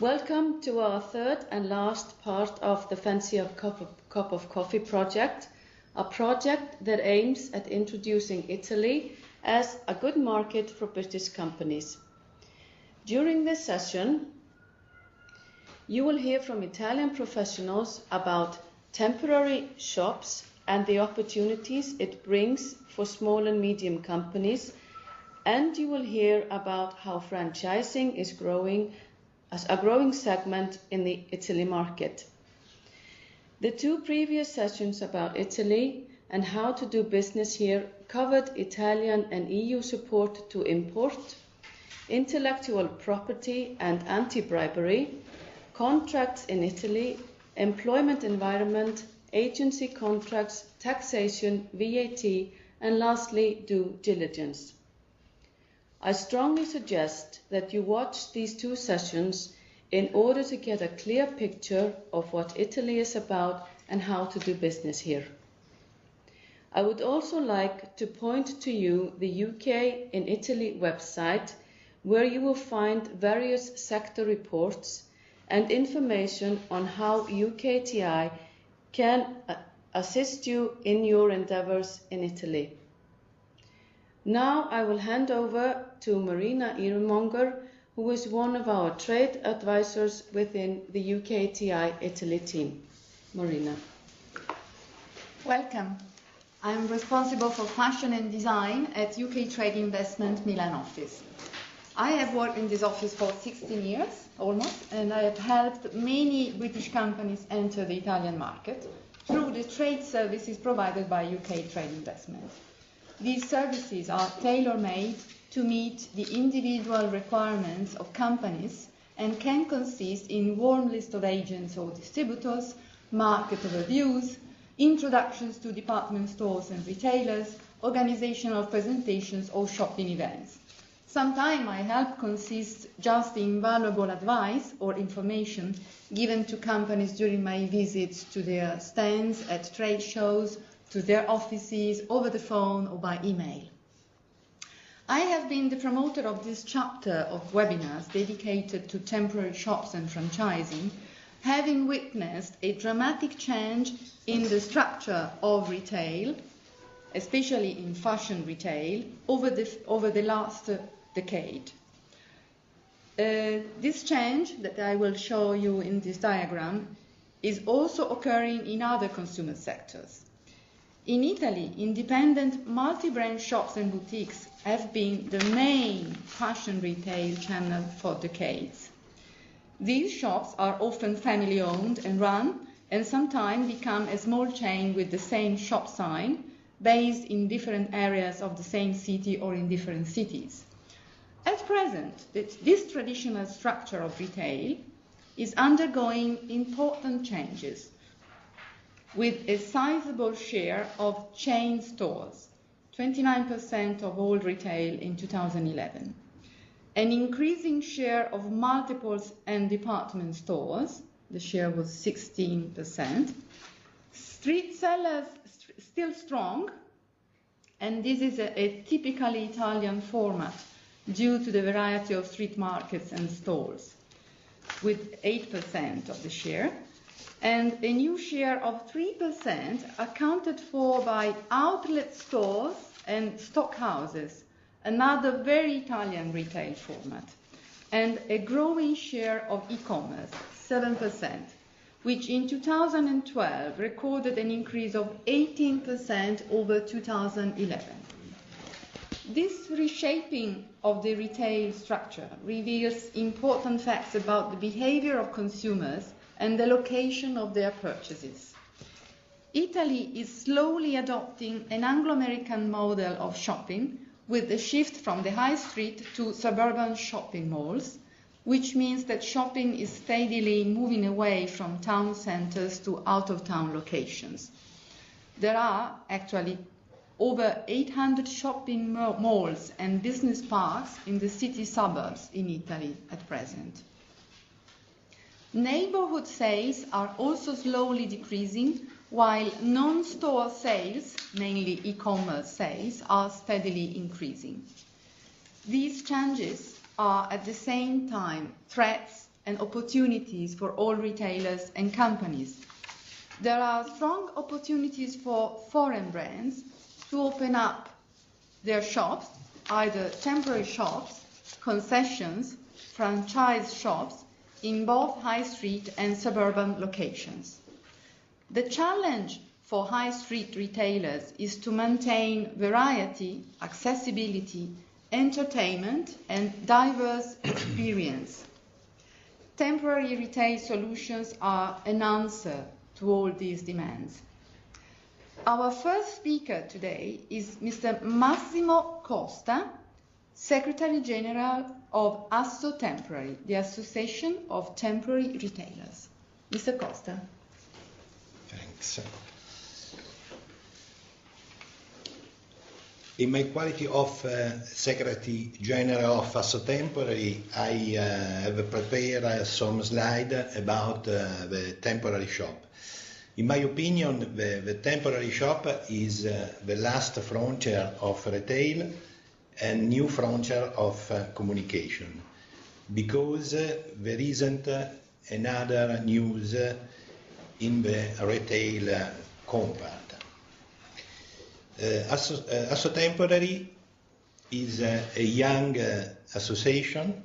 Welcome to our third and last part of the Fancy a Cup of Coffee project, a project that aims at introducing Italy as a good market for British companies. During this session, you will hear from Italian professionals about temporary shops and the opportunities it brings for small and medium companies, and you will hear about how franchising is growing as a growing segment in the Italy market. The two previous sessions about Italy and how to do business here covered Italian and EU support to import, intellectual property and anti-bribery, contracts in Italy, employment environment, agency contracts, taxation, VAT, and lastly, due diligence. I strongly suggest that you watch these two sessions in order to get a clear picture of what Italy is about and how to do business here. I would also like to point to you the UK in Italy website, where you will find various sector reports and information on how UKTI can assist you in your endeavours in Italy. Now I will hand over to Marina Iremonger, who is one of our trade advisors within the UKTI Italy team. Marina. Welcome. I'm responsible for fashion and design at UK Trade Investment Milan office. I have worked in this office for 16 years, almost, and I have helped many British companies enter the Italian market through the trade services provided by UK Trade Investment. These services are tailor-made to meet the individual requirements of companies and can consist in warm list of agents or distributors, market overviews, introductions to department stores and retailers, organizational presentations or shopping events. Sometimes my help consists just in valuable advice or information given to companies during my visits to their stands at trade shows, to their offices, over the phone or by email. I have been the promoter of this chapter of webinars dedicated to temporary shops and franchising, having witnessed a dramatic change in the structure of retail, especially in fashion retail, over the last decade. This change that I will show you in this diagram is also occurring in other consumer sectors. In Italy, independent multi-brand shops and boutiques have been the main fashion retail channel for decades. These shops are often family-owned and run, and sometimes become a small chain with the same shop sign, based in different areas of the same city or in different cities. At present, this traditional structure of retail is undergoing important changes, with a sizable share of chain stores, 29% of all retail in 2011, an increasing share of multiples and department stores, the share was 16%, street sellers still strong, and this is a typically Italian format due to the variety of street markets and stalls, with 8% of the share, and a new share of 3% accounted for by outlet stores and stock houses, another very Italian retail format, and a growing share of e-commerce, 7%, which in 2012 recorded an increase of 18% over 2011. This reshaping of the retail structure reveals important facts about the behavior of consumers and the location of their purchases. Italy is slowly adopting an Anglo-American model of shopping with a shift from the high street to suburban shopping malls, which means that shopping is steadily moving away from town centers to out-of-town locations. There are actually over 800 shopping malls and business parks in the city suburbs in Italy at present. Neighborhood sales are also slowly decreasing, while non-store sales, mainly e-commerce sales, are steadily increasing. These changes are at the same time threats and opportunities for all retailers and companies. There are strong opportunities for foreign brands to open up their shops, either temporary shops, concessions, franchise shops, in both high street and suburban locations. The challenge for high street retailers is to maintain variety, accessibility, entertainment, and diverse experience. Temporary retail solutions are an answer to all these demands. Our first speaker today is Mr. Massimo Costa, Secretary General of Assotemporary, the Association of Temporary Retailers. Mr. Costa. Thanks. In my quality of Secretary General of Assotemporary, I have prepared some slides about the temporary shop. In my opinion, the temporary shop is the last frontier of retail and new frontier of communication, because there isn't another news in the retail compound. Assotemporary is a young association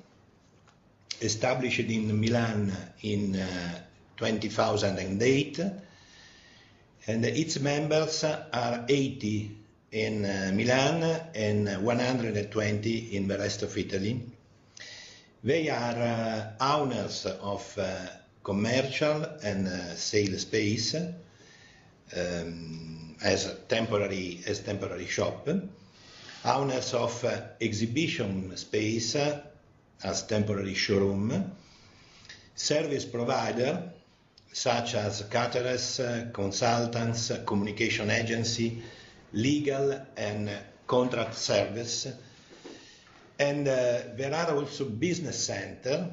established in Milan in 2008, and its members are 80 in Milan and 120 in the rest of Italy. They are owners of commercial and sales space as temporary shop, owners of exhibition space as temporary showroom, service provider such as caterers, consultants, communication agency, legal and contract service, and there are also business center,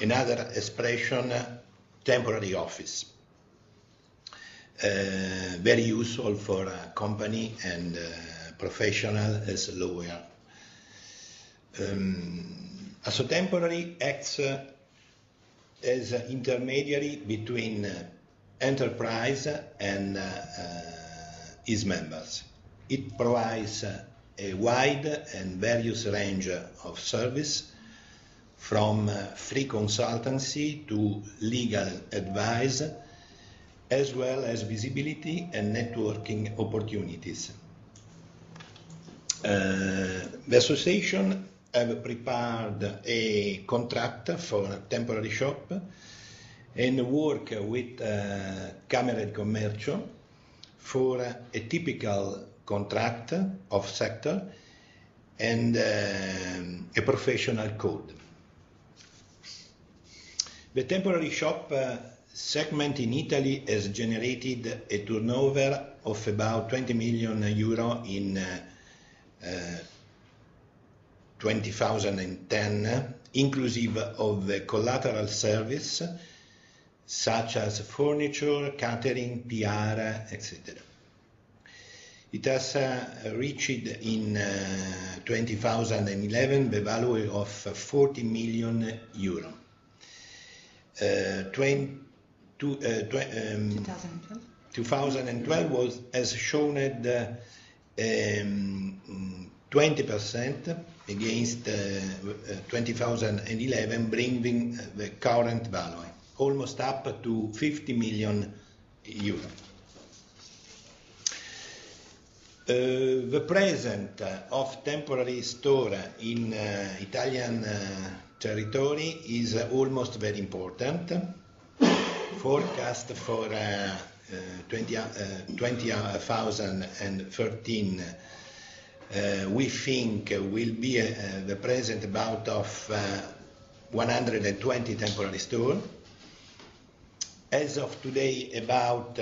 another expression, temporary office, very useful for a company and professional as lawyer. Assotemporary acts as an intermediary between enterprise and its members. It provides a wide and various range of service, from free consultancy to legal advice, as well as visibility and networking opportunities. The association have prepared a contract for a temporary shop and work with Camera di Commercio for a typical contract of sector and a professional code. The temporary shop segment in Italy has generated a turnover of about 20 million euro in 2010, inclusive of the collateral service such as furniture, catering, PR, etc. It has reached in 2011 the value of 40 million euro. 2012 has shown 20% against 2011, bringing the current value almost up to 50 million euro. The presence of temporary store in Italian territory is almost very important. Forecast for 2013 we think will be the present about of 120 temporary stores. As of today, about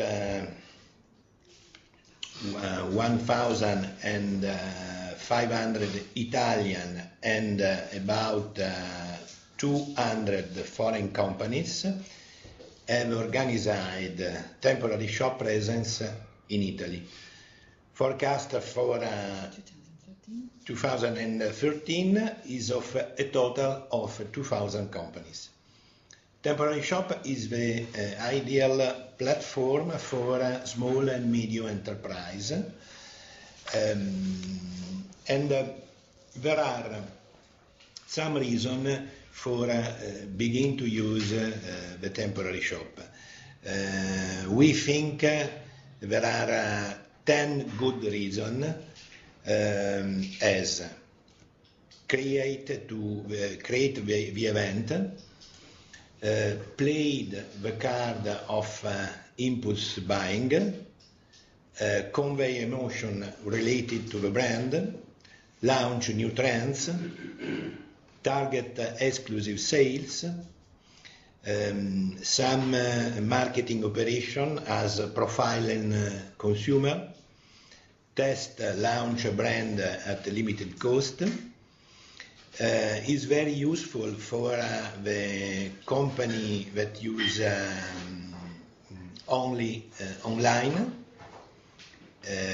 1,500 Italian and about 200 foreign companies have organized temporary shop presence in Italy. Forecast for 2013 is of a total of 2,000 companies. Temporary shop is the ideal platform for small and medium enterprise, and there are some reasons for begin to use the temporary shop. We think there are 10 good reasons as create the event, played the card of impulse buying, convey emotion related to the brand, launch new trends, target exclusive sales, some marketing operation as profiling consumer, test launch a brand at limited cost, is very useful for the company that use only online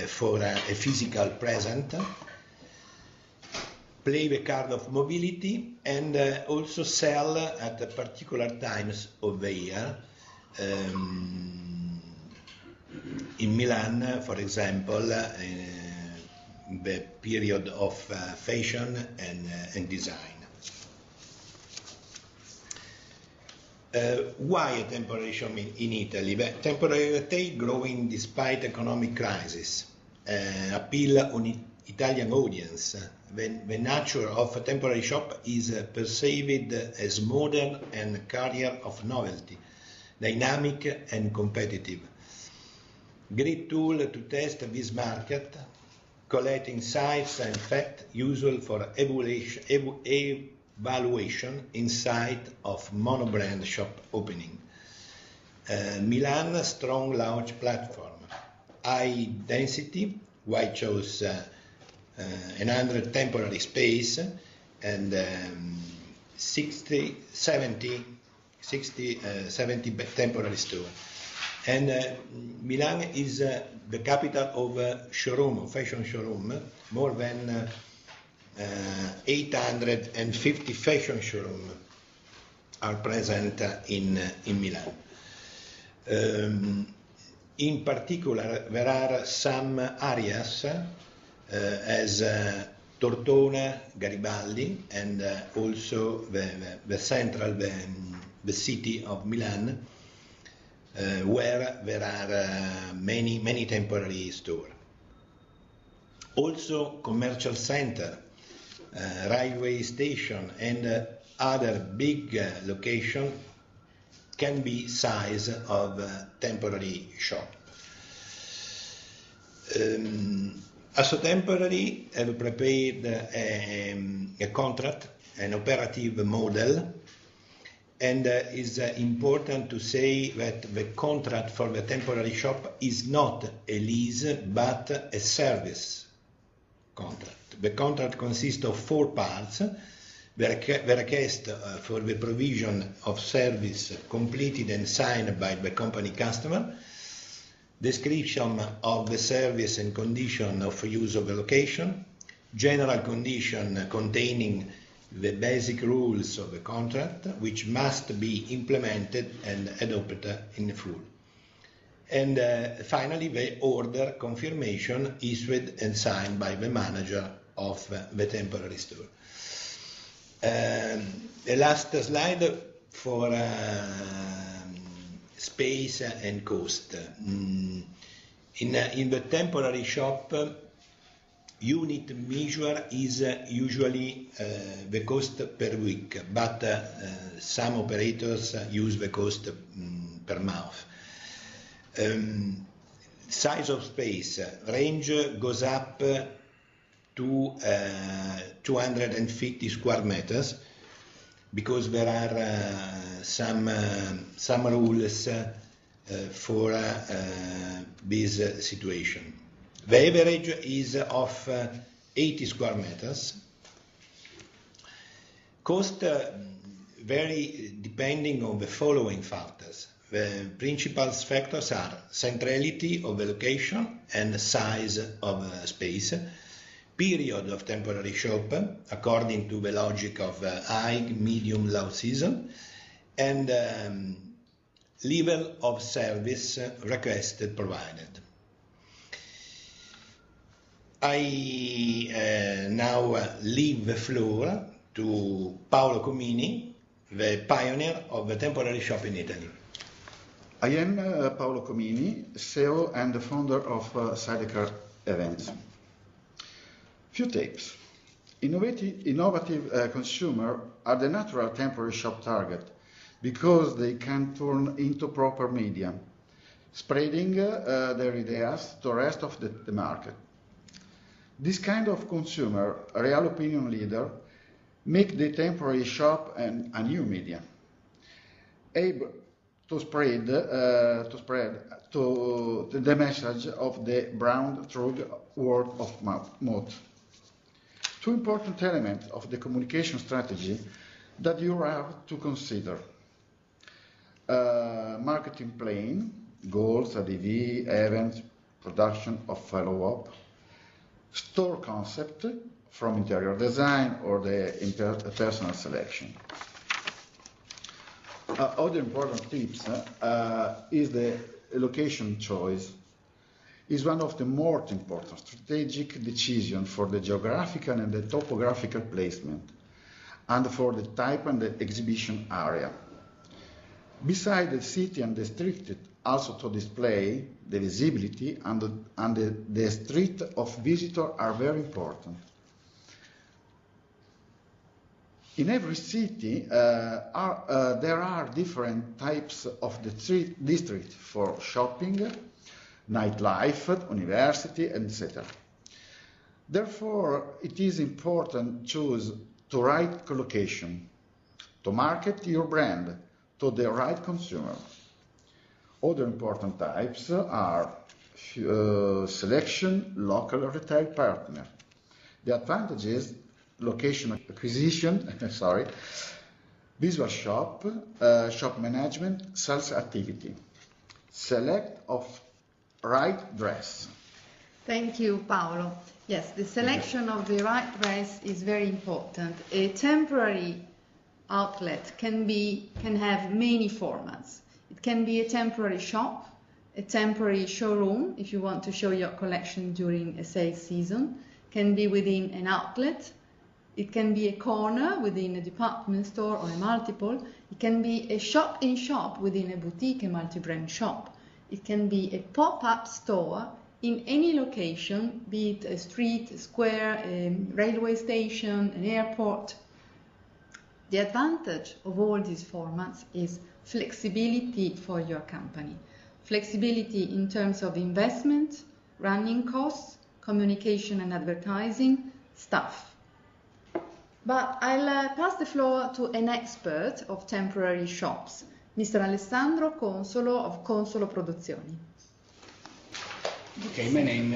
for a physical present, play the card of mobility, and also sell at particular times of the year. In Milan, for example, the period of fashion and design. Why a temporary shop in Italy? The temporary retail growing despite economic crisis, appeal on Italian audience. The nature of a temporary shop is perceived as modern and carrier of novelty, dynamic and competitive. Great tool to test this market, collect insights and facts useful for evaluation inside of monobrand shop opening. Milan strong launch platform, high density, why chose 100 temporary space and 70 temporary store. And Milan is the capital of showroom, fashion showroom, more than 850 fashion showrooms are present in Milan. In particular, there are some areas as Tortona, Garibaldi, and also the central, the city of Milan, where there are many temporary stores. Also commercial center, railway station, and other big location can be size of temporary shop. Assotemporary have prepared a contract, an operative model, and is important to say that the contract for the temporary shop is not a lease but a service contract. The contract consists of 4 parts: the request for the provision of service completed and signed by the company customer, description of the service and condition of use of the location, general condition containing the basic rules of the contract, which must be implemented and adopted in full. And finally, the order confirmation issued and signed by the manager of the temporary store. The last slide for space and cost. In the temporary shop, unit measure is usually the cost per week, but some operators use the cost per month. Size of space range goes up to 250 square meters, because there are some rules for this situation. The average is of 80 square meters. Cost vary depending on the following factors. The principal factors are centrality of the location and size of space, period of temporary shop according to the logic of high, medium, low season, and level of service requested provided. I now leave the floor to Paolo Comini, the pioneer of the temporary shop in Italy. I am Paolo Comini, CEO and the founder of Sidecar Events. Few tips. Innovative consumers are the natural temporary shop target because they can turn into proper media, spreading their ideas to the rest of the market. This kind of consumer, a real opinion leader, make the temporary shop a new media, able to spread the message of the brand through word of mouth. Two important elements of the communication strategy that you have to consider. Marketing plan, goals, ADV, events, production of follow-up, store concept from interior design or the personal selection. Other important tips is the location choice. Is one of the most important strategic decisions for the geographical and the topographical placement and for the type and the exhibition area. Besides the city and the street, also to display the visibility and the street of visitor are very important. In every city, there are different types of the district for shopping, nightlife, university, etc. Therefore, it is important to choose the right location to market your brand to the right consumer. Other important types are selection, local retail partner. The advantages: location acquisition, visual shop, shop management, sales activity. Select of right dress. Thank you, Paolo. Yes, the selection of the right dress is very important. A temporary outlet can have many formats. It can be a temporary shop, a temporary showroom if you want to show your collection during a sales season, can be within an outlet, it can be a corner within a department store or a multiple, it can be a shop-in-shop within a boutique, a multi-brand shop, it can be a pop-up store in any location, be it a street, a square, a railway station, an airport. The advantage of all these formats is flexibility for your company. Flexibility in terms of investment, running costs, communication and advertising, staff. But I'll pass the floor to an expert of temporary shops, Mr. Alessandro Consolo of Consolo Produzioni. Okay, my name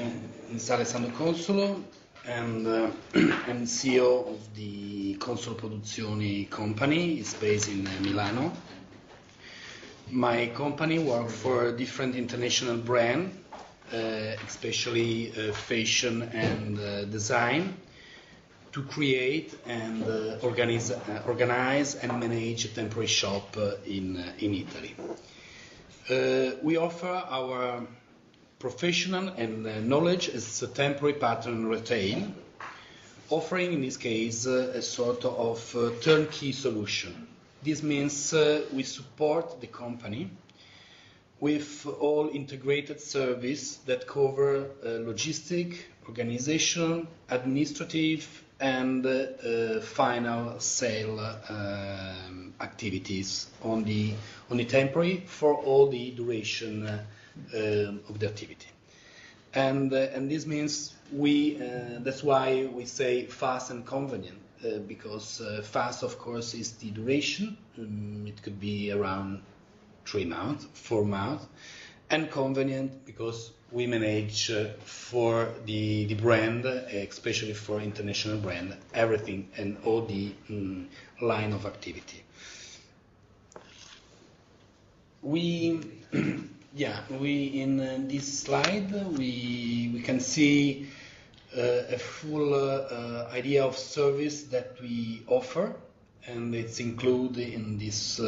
is Alessandro Consolo and I'm CEO of the Consolo Produzioni company. It's based in Milano. My company works for different international brands, especially fashion and design, to create and organize and manage a temporary shop in Italy. We offer our professional and knowledge as a temporary pattern retail, offering in this case a sort of turnkey solution. This means we support the company with all integrated service that cover logistic, organization, administrative and final sale activities on the temporary for all the duration of the activity. And this means that's why we say fast and convenient, because fast, of course, is the duration. It could be around 3 months, 4 months, and convenient because we manage for the brand, especially for international brand, everything and all the line of activity. In this slide we can see a full idea of service that we offer, and it's included in this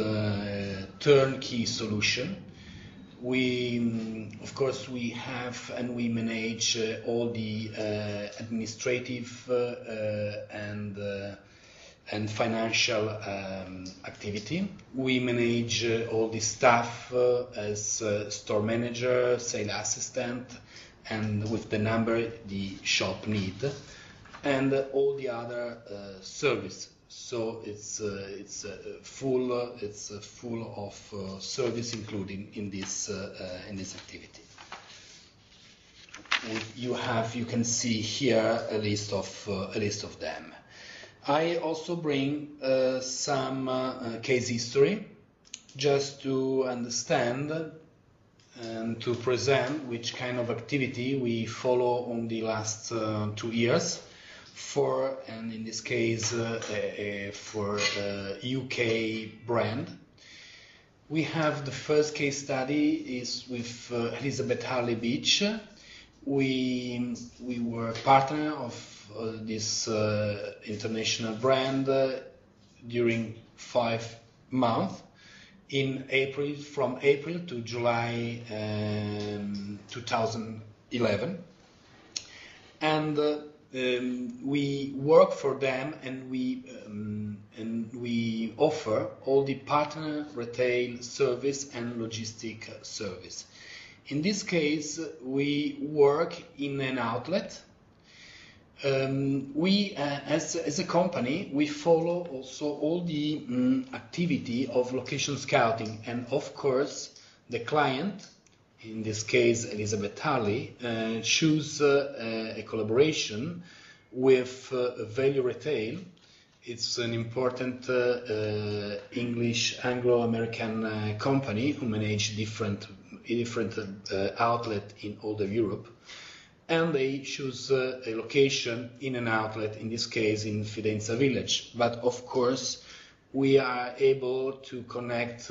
turnkey solution. We, of course, we have and we manage all the administrative and financial activity. We manage all the staff as store manager, sales assistant, and with the number the shop need, and all the other service. So it's full of service including in this activity. You can see here a list of them. I also bring some case history just to understand and to present which kind of activity we follow on the last 2 years for, and in this case for UK brand. We have the first case study is with Elizabeth Harley Beach. We were partner of this international brand during 5 months from April to July 2011, and we work for them, and we offer all the partner retail service and logistic service. In this case, we work in an outlet. We, as a company, we follow also all the activity of location scouting, and of course, the client, in this case Elizabeth Harley, choose a collaboration with Value Retail. It's an important English Anglo-American company who manage different outlets in all of Europe. And they choose a location in an outlet, in this case in Fidenza Village. But of course, we are able to connect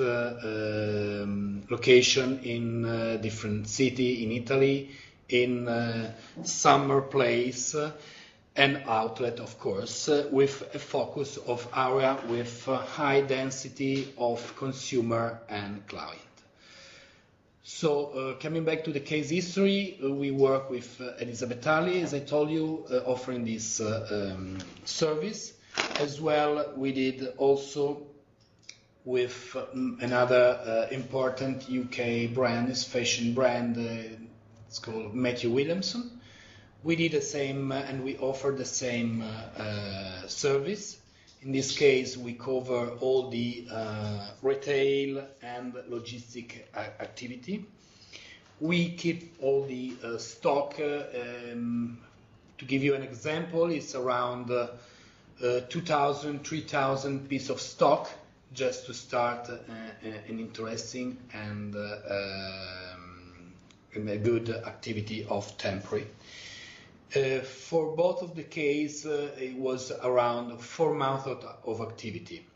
location in different city in Italy, in summer place, and outlet, of course, with a focus of area with high density of consumer and client. So coming back to the case history, we work with Elizabeth Harley, as I told you, offering this service. As well, we did also with another important UK brand, this fashion brand, it's called Matthew Williamson. We did the same and we offered the same service. In this case, we cover all the retail and logistic activity. We keep all the stock. To give you an example, it's around 2,000, 3,000 pieces of stock just to start an interesting and a good activity of temporary. For both of the case, it was around 4 months of activity.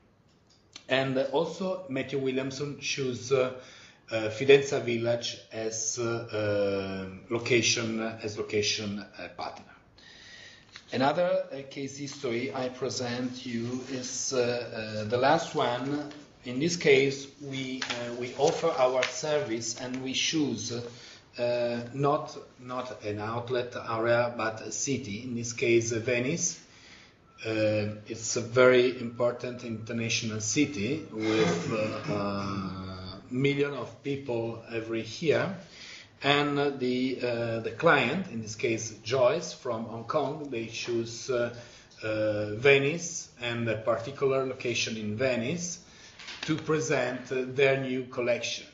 And also Matthew Williamson chose Fidenza Village as location partner. Another case history I present you is the last one. In this case, we offer our service and we choose not an outlet area, but a city. In this case, Venice. It's a very important international city with millions of people every year. And the client, in this case Joyce from Hong Kong, they choose Venice and a particular location in Venice to present their new collection.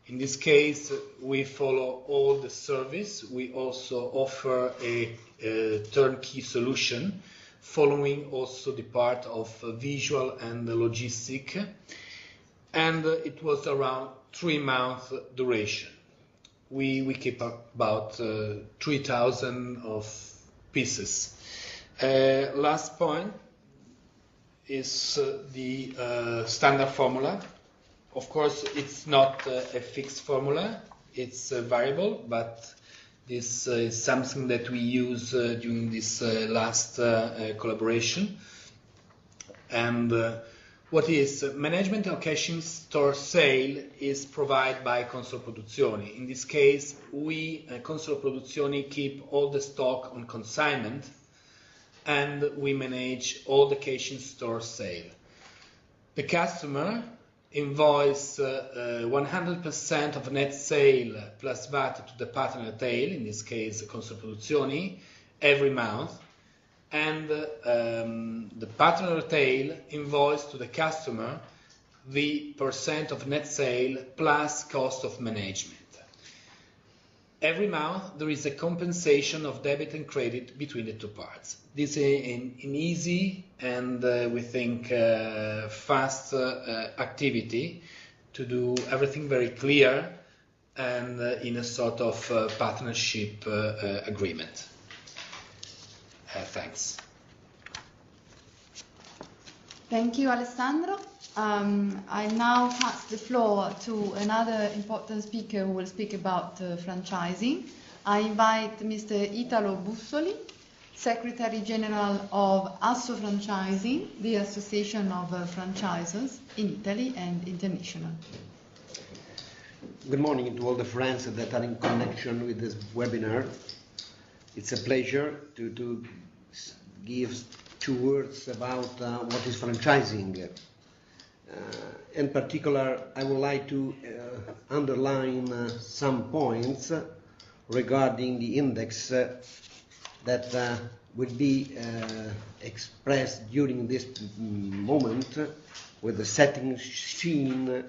In this case, we follow all the service. We also offer a turnkey solution, following also the part of visual and the logistic. And it was around 3 months duration. We keep about 3,000 of pieces. Last point is the standard formula. Of course, it's not a fixed formula, it's a variable, but This is something that we use during this last collaboration. And what is management allocation store sale is provided by Console Produzioni. In this case, we, Console Produzioni, keep all the stock on consignment, and we manage all the occasion store sale. The customer invoice 100% of net sale plus VAT to the partner retail, in this case Console Produzioni, every month, and the partner retail invoice to the customer the percent of net sale plus cost of management. Every month there is a compensation of debit and credit between the two parts. This is an easy and we think fast activity to do everything very clear and in a sort of partnership agreement. Thanks. Thank you, Alessandro. I now pass the floor to another important speaker who will speak about franchising. I invite Mr. Italo Bussoli, Secretary General of Assotemporary, the Association of Franchisers in Italy and international. Good morning to all the friends that are in connection with this webinar. It's a pleasure to give 2 words about what is franchising. In particular, I would like to underline some points regarding the index that will be expressed during this moment with the setting scene,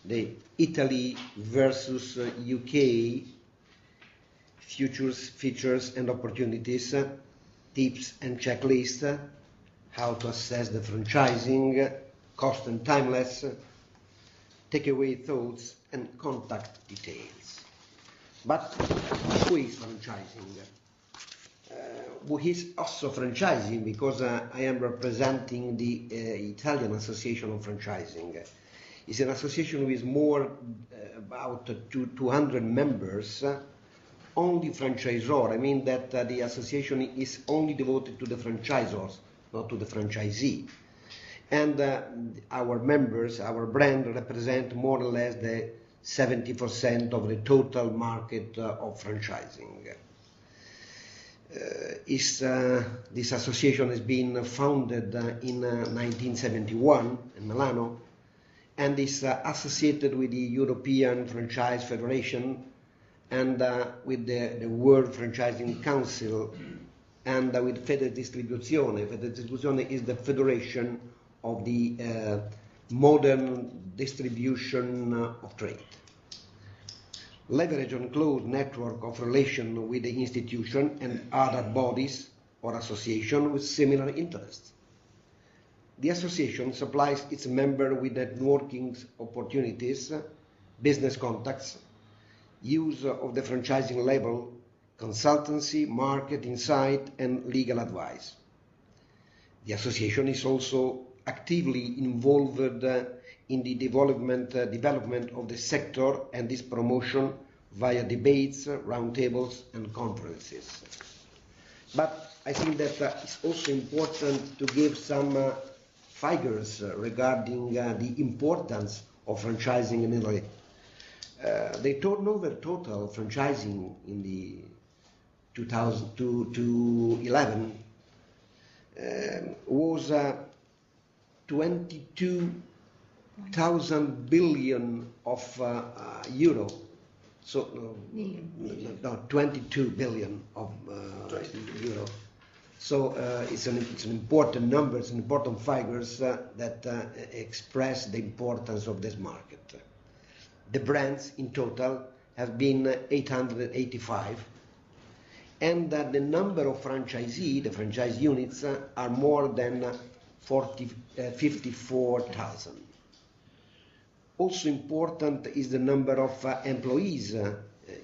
the Italy versus UK futures, features and opportunities, tips and checklist, how to assess the franchising, cost and timeless, takeaway thoughts and contact details. But who is franchising? Who is also franchising? Because I am representing the Italian Association of Franchising. It's an association with more about 200 members. Only franchisor. I mean that the association is only devoted to the franchisors, not to the franchisee. And our members, our brand, represent more or less the 70% of the total market of franchising. This association has been founded in 1971 in Milano and is associated with the European Franchise Federation and with the World Franchising Council and with Federdistribuzione. Federdistribuzione is the federation of the modern distribution of trade. Leverage on close network of relation with the institution and other bodies or association with similar interests. The association supplies its member with networking opportunities, business contacts, use of the franchising label, consultancy, market insight, and legal advice. The association is also actively involved in the development of the sector and its promotion via debates, roundtables, and conferences. But I think that it's also important to give some figures regarding the importance of franchising in Italy. The turnover total franchising in the 2011 was 22,000 billion of euro. So no, 22 billion of euro. So it's an important number, it's an important figures that express the importance of this market. The brands in total have been 885, and the number of franchisees, the franchise units, are more than 54,000. Also important is the number of employees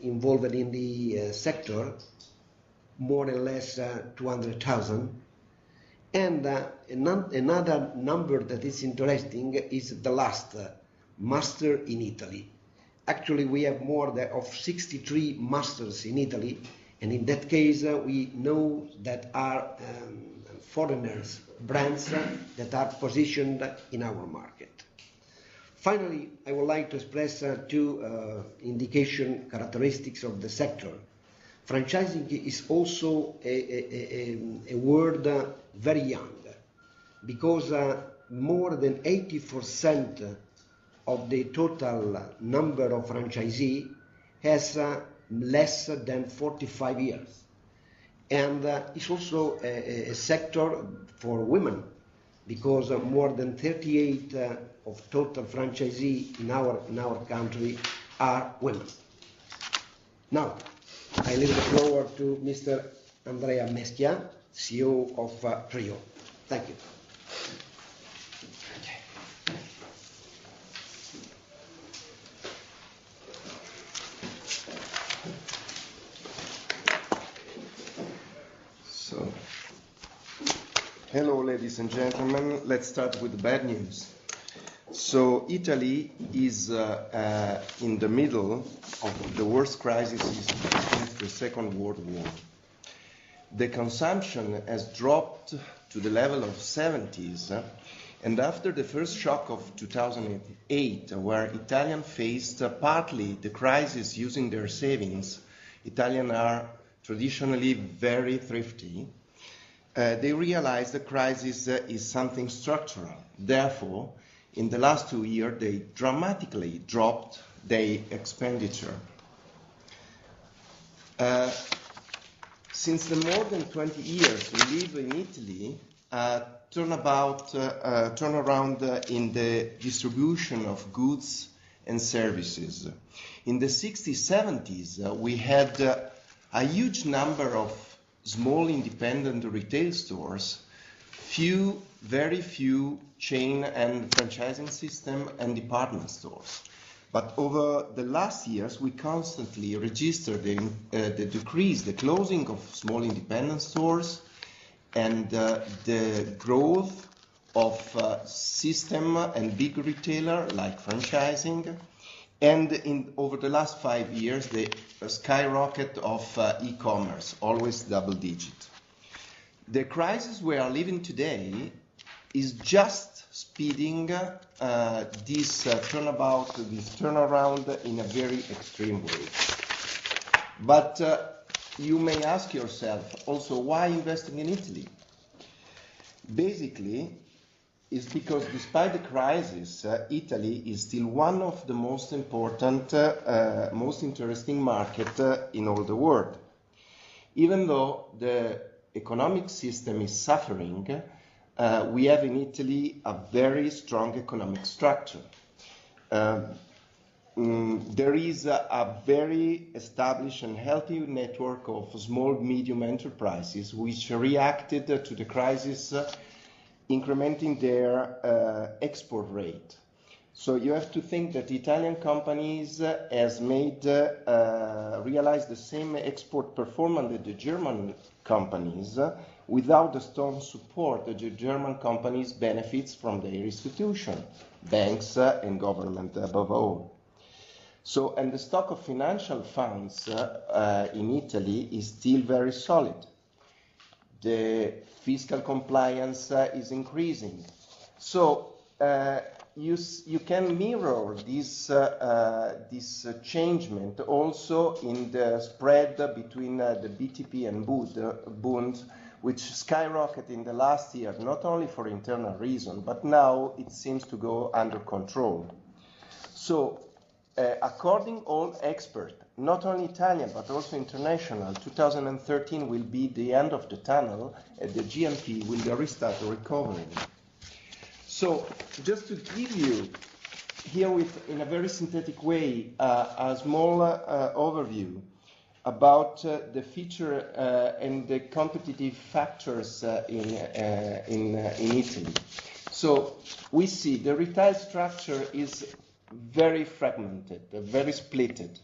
involved in the sector, more or less 200,000. And another number that is interesting is the last, master in Italy. actually we have more of 63 masters in Italy, and in that case we know that are foreigners, brands that are positioned in our market. Finally, I would like to express two indication characteristics of the sector. Franchising is also a word very young, because more than 80% of the total number of franchisees has less than 45 years. And it's also a sector for women, because more than 38 of total franchisees in our country are women. Now, I leave the floor to Mr. Andrea Meschia, CEO of Trio. Thank you. So, hello, ladies and gentlemen. Let's start with the bad news. So, Italy is in the middle of the worst crisis since the Second World War. The consumption has dropped to the level of 70s, and after the first shock of 2008, where Italians faced partly the crisis using their savings, Italians are traditionally very thrifty, they realized the crisis is something structural. Therefore, in the last 2 years, they dramatically dropped their expenditure. Since the more than 20 years we live in Italy, turnaround in the distribution of goods and services. In the 60s, 70s, we had a huge number of small independent retail stores, very few chain and franchising system and department stores. But over the last years, we constantly registered the decrease, the closing of small independent stores, and the growth of system and big retailer like franchising. And over the last 5 years, the skyrocket of e-commerce, always double digit. The crisis we are living today is just speeding this turnaround in a very extreme way. But you may ask yourself also, why investing in Italy? Basically, it's because despite the crisis, Italy is still one of the most important, most interesting market in all the world. Even though the economic system is suffering, we have in Italy a very strong economic structure. There is a very established and healthy network of small, medium enterprises which reacted to the crisis, incrementing their export rate. So you have to think that Italian companies has made realize the same export performance that the German companies. Without the strong support, the German companies benefits from their institution, banks and government above all. So, and the stock of financial funds in Italy is still very solid. The fiscal compliance is increasing. So you can mirror this changement also in the spread between the BTP and Bund, which skyrocketed in the last year, not only for internal reason, but now it seems to go under control. So, according all experts, not only Italian but also international, 2013 will be the end of the tunnel, and the GNP will restart recovering. So, just to give you here in a very synthetic way a small overview about the feature and the competitive factors in Italy. So we see the retail structure is very fragmented, very splitted.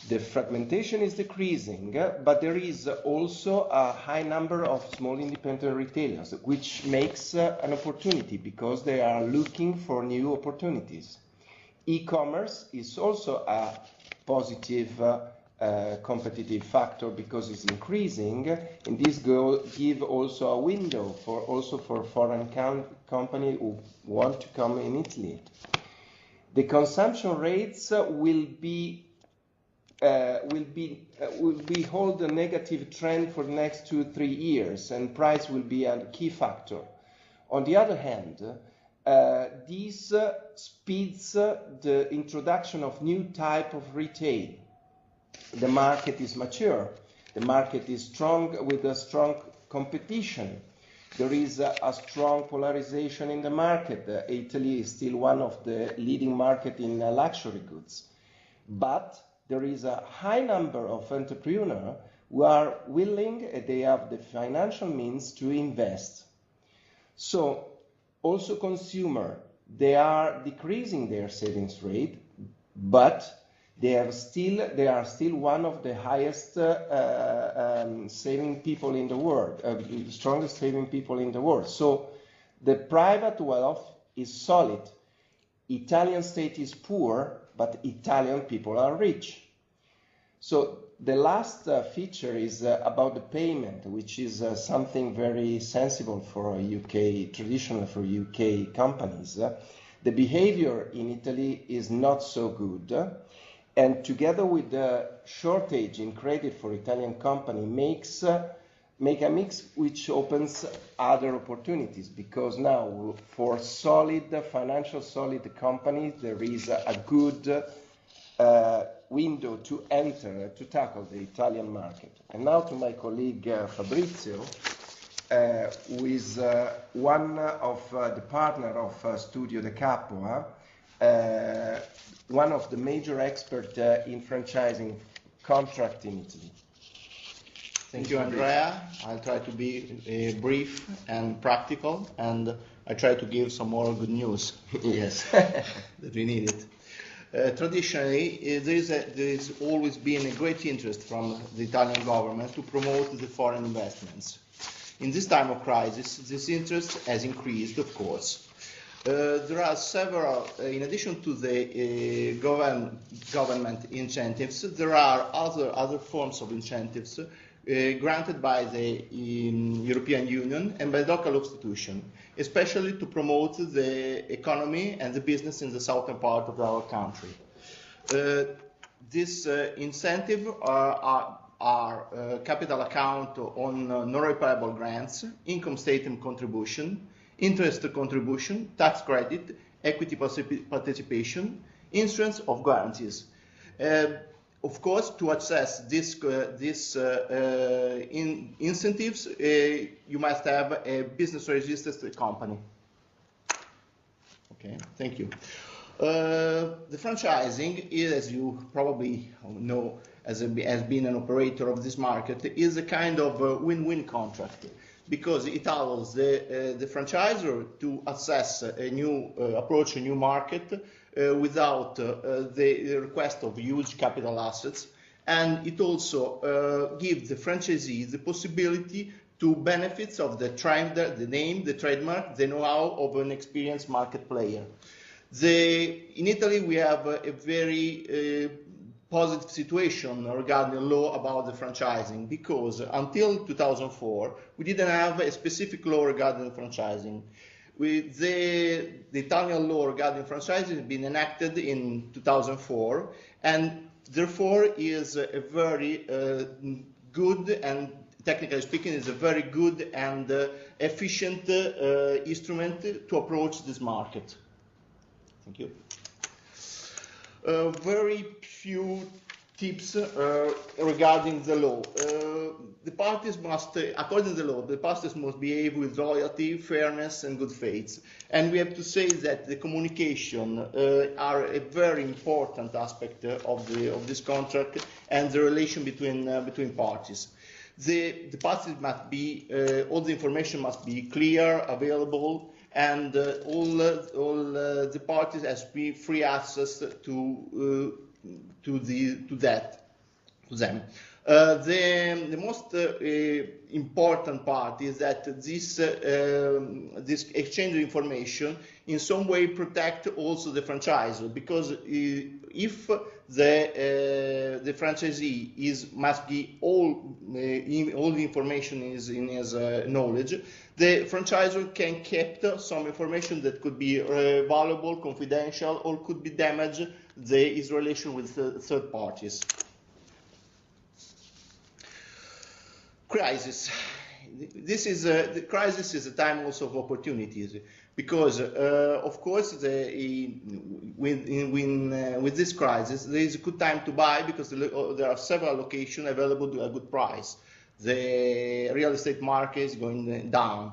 The fragmentation is decreasing, but there is also a high number of small independent retailers, which makes an opportunity because they are looking for new opportunities. E-commerce is also a positive competitive factor because it's increasing, and this give also a window for foreign company who want to come in Italy. The consumption rates will be hold a negative trend for the next 2-3 years, and price will be a key factor. On the other hand, this speeds the introduction of new type of retail. The market is mature. The market is strong with a strong competition. There is a strong polarization in the market. Italy is still one of the leading markets in luxury goods. But there is a high number of entrepreneurs who are willing, they have the financial means to invest. So also consumer, they are decreasing their savings rate, but they are still one of the highest saving people in the world, the strongest saving people in the world. So the private wealth is solid. Italian state is poor, but Italian people are rich. So the last feature is about the payment, which is something very sensible for UK, traditional for UK companies. The behavior in Italy is not so good. And together with the shortage in credit for Italian company make a mix which opens other opportunities, because now for financial solid companies there is a good window to enter to tackle the Italian market. And now to my colleague Fabrizio, who is one of the partner of Studio De Capo, one of the major experts in franchising contract in Italy. Thank you, Andrea. I'll try to be brief and practical, and I try to give some more good news. Yes. That we need it. Traditionally, there's always been a great interest from the Italian government to promote the foreign investments. In this time of crisis, this interest has increased, of course. There are several, in addition to the government incentives, there are other forms of incentives granted by the European Union and by local institutions, especially to promote the economy and the business in the southern part of our country. This incentive are capital account on non-repayable grants, income statement contribution, interest contribution, tax credit, equity participation, insurance of guarantees. Of course, to access these incentives, you must have a business registered company. Okay, thank you. The franchising is, as you probably know, as being an operator of this market, is a kind of win-win contract, because it allows the franchisor to access approach a new market without the request of huge capital assets, and it also gives the franchisee the possibility to benefits of the trend, the name, the trademark, the know-how of an experienced market player. In Italy, we have a very positive situation regarding the law about the franchising, because until 2004 we didn't have a specific law regarding franchising. The Italian law regarding franchising has been enacted in 2004, and therefore is a very good, and technically speaking is a very good and efficient instrument to approach this market. Thank you. Very few tips regarding the law. The parties must, according to the law, the parties must behave with loyalty, fairness, and good faith. And we have to say that the communication are a very important aspect of this contract and the relation between parties. The parties must be, all the information must be clear, available, and all the parties has to be free access to them. The most important part is that this exchange of information in some way protect also the franchisor, because if the franchisee must give all the information is in his knowledge, the franchisor can keep some information that could be valuable, confidential, or could be damage his relation with third parties. Crisis. The crisis is a time also of opportunities, because of course with this crisis there is a good time to buy, because there are several locations available at a good price. The real estate market is going down.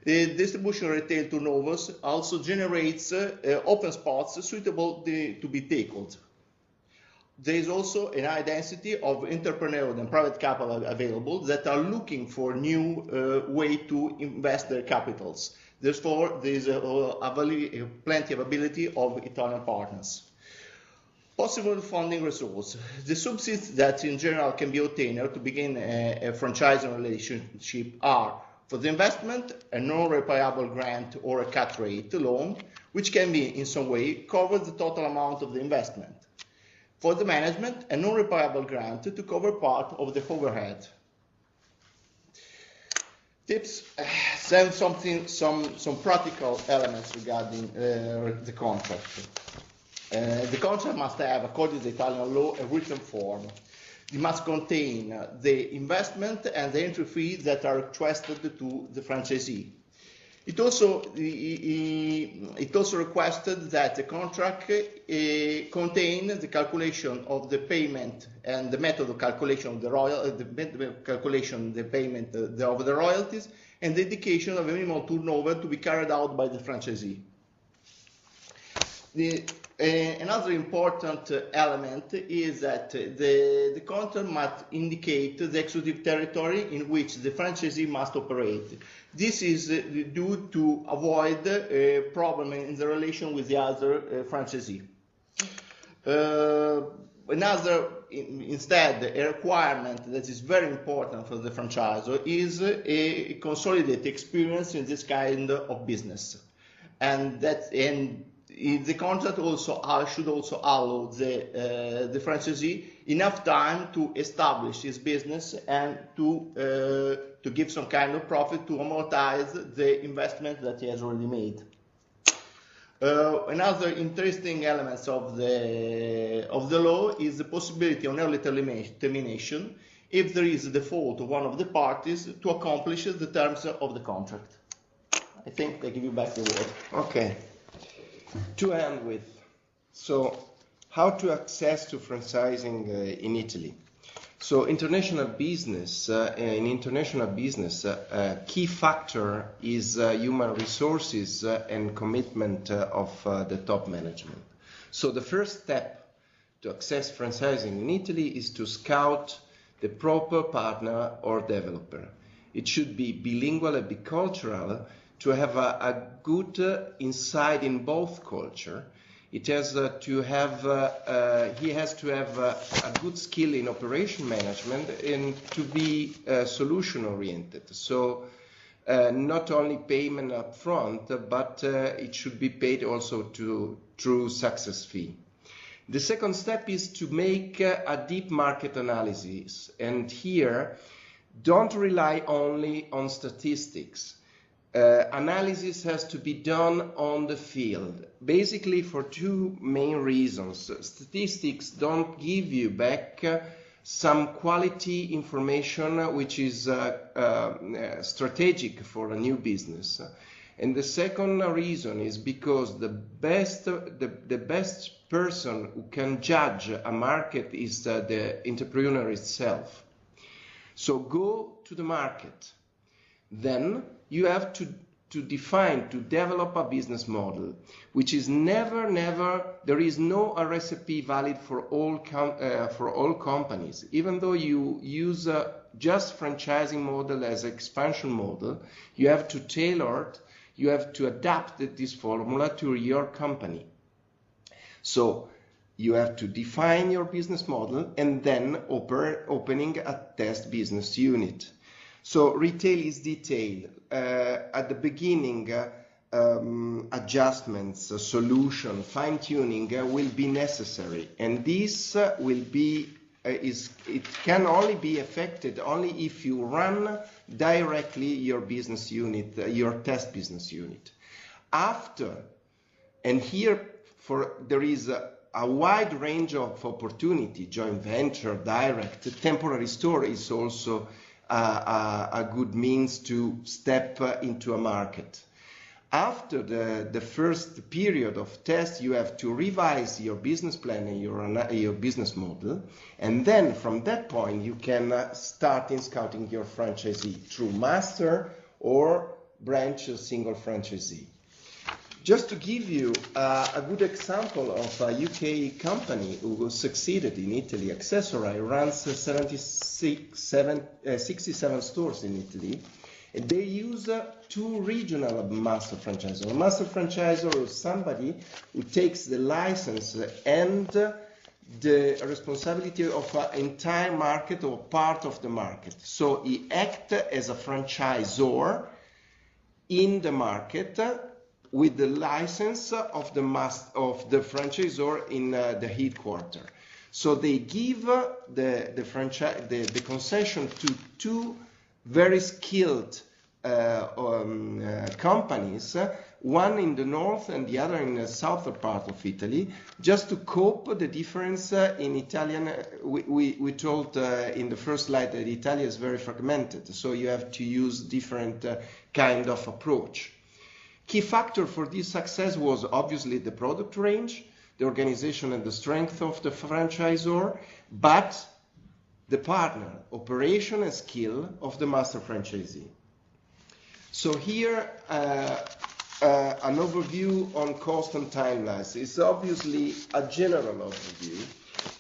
The distribution retail turnovers also generates open spots suitable to be tackled. There is also a high density of entrepreneurs and private capital available that are looking for new way to invest their capitals. Therefore, there is plenty of ability of Italian partners. Possible funding resource. The subsidies that in general can be obtained to begin a franchising relationship are, for the investment, a non-repayable grant or a cut rate loan, which can be in some way cover the total amount of the investment. For the management, a non-repayable grant to cover part of the overhead. Tips, some practical elements regarding the contract. The contract must have, according to the Italian law, a written form. It must contain the investment and the entry fees that are requested to the franchisee. It also requested that the contract contain the calculation of the payment and the method of calculation of the payment of the royalties, and the indication of a minimum turnover to be carried out by the franchisee. Another important element is that the contract must indicate the exclusive territory in which the franchisee must operate. This is due to avoid a problem in the relation with the other franchisee. Instead, a requirement that is very important for the franchisor is a consolidated experience in this kind of business, and the contract also should also allow the franchisee enough time to establish his business and to give some kind of profit to amortize the investment that he has already made. Another interesting element of the law is the possibility of early termination if there is a default of one of the parties to accomplish the terms of the contract. I think I give you back the word. Okay. To end with, so how to access to franchising in Italy? So international business, key factor is human resources and commitment of the top management. So the first step to access franchising in Italy is to scout the proper partner or developer. It should be bilingual and bicultural to have a good insight in both culture. It has to have, he has to have a good skill in operation management and to be solution oriented. So not only payment up front, but it should be paid also through success fee. The second step is to make a deep market analysis. And here, don't rely only on statistics. Analysis has to be done on the field, basically for two main reasons. Statistics don't give you back some quality information which is strategic for a new business. And the second reason is because the best person who can judge a market is the entrepreneur itself. So go to the market. Then you have to define, to develop a business model, which is never, there is no a recipe valid for all companies. Even though you use just franchising model as expansion model, you have to tailor it, you have to adapt this formula to your company. So You have to define your business model and then opening a test business unit. So retail is detailed. At the beginning, adjustments, solution, fine-tuning will be necessary, and this will be it can only be affected only if you run directly your business unit, your test business unit. After, and here there is a wide range of opportunity, joint venture, direct, temporary store is also a good means to step into a market. After the first period of test, you have to revise your business plan and your business model, and then from that point you can start in scouting your franchisee through master or branch single franchisee. Just to give you a good example of a UK company who succeeded in Italy, Assotemporary runs 67 stores in Ity. And they use two regional master franchisors. A master franchisor is somebody who takes the license and the responsibility of an entire market or part of the market. So he acts as a franchisor in the market with the license of the franchisor in the headquarters. So they give the concession to two very skilled companies, one in the north and the other in the southern part of Italy, just to cope the difference in Italian. We told in the first slide that Italy is very fragmented, so you have to use different kind of approach. Key factor for this success was obviously the product range, the organization and the strength of the franchisor, but the partner, operation and skill of the master franchisee. So here, an overview on cost and timelines. It's obviously a general overview.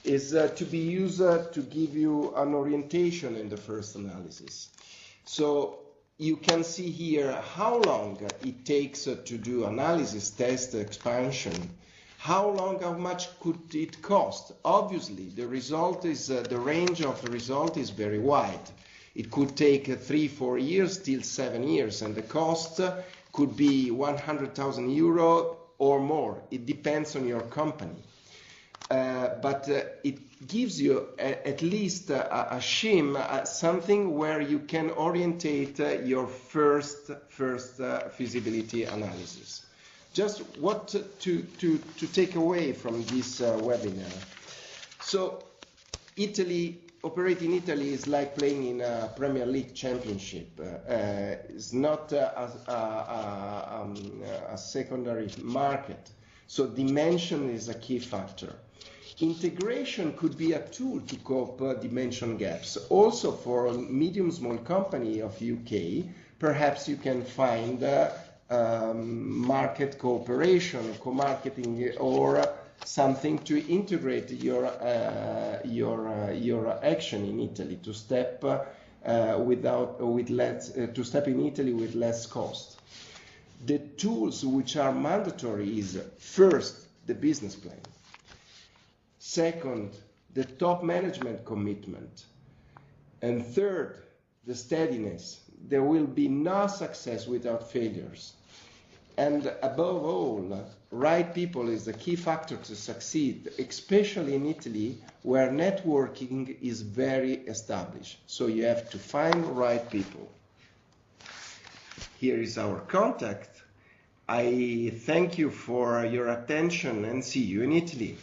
Is to be used to give you an orientation in the first analysis. So you can see here how long it takes to do analysis, test, expansion. How much could it cost? Obviously, the result is the range of the result is very wide. It could take 3-4 years till 7 years, and the cost could be 100,000 euro or more. It depends on your company. But it gives you at least a shim, something where you can orientate your first feasibility analysis. Just what to take away from this webinar. So operating in Italy is like playing in a Premier League championship. It's not a secondary market. So dimension is a key factor. Integration could be a tool to cope dimension gaps. Also for a medium small company of UK, perhaps you can find market cooperation, co-marketing, or something to integrate your action in Italy to step to step in Italy with less cost. The tools which are mandatory is first the business plan, second the top management commitment, and third the steadiness. There will be no success without failures. And above all, right people is the key factor to succeed, especially in Italy, where networking is very established. So you have to find right people. Here is our contact. I thank you for your attention and see you in Italy.